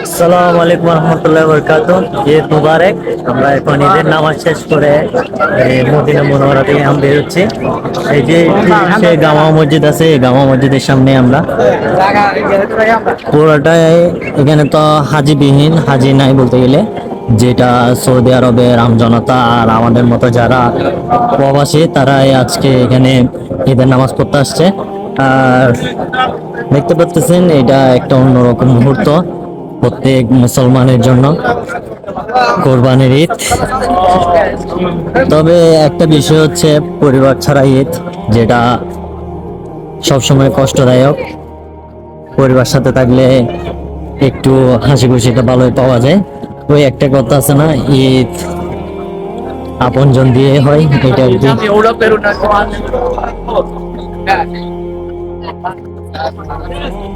আসসালামু আলাইকুম রহমতুল্লাহি ওয়া বারাকাতুহু। ঈদ মুবারক। আমরা এখন ঈদের নামাজ শেষ করে মদিনা মুনাওয়ারা থেকে আমরা বের হচ্ছি। এই যে সে গামা মসজিদ আছে, এই গামা মসজিদের সামনে আমরা পুরোটাই। এখানে তো হাজিবিহীন, হাজি নাই বলতে গেলে, যেটা সৌদি আরবের আমজনতা আর আমাদের মতো যারা প্রবাসী তারাই আজকে এখানে ঈদের নামাজ পড়তে আসছে। আর দেখতে পাচ্ছেন এটা একটা অন্যরকম মুহূর্ত প্রত্যেক মুসলমানের জন্য, কোরবানির ঈদ। তবে একটা বিষয় হচ্ছে পরিবার ছাড়া ঈদ, যেটা সবসময় কষ্টদায়ক। পরিবার সাথে থাকলে একটু হাসি খুশিটা ভালোই পাওয়া যায়। ওই একটা কথা আছে না, ঈদ আপনজন দিয়ে হয়, এটা আর কি।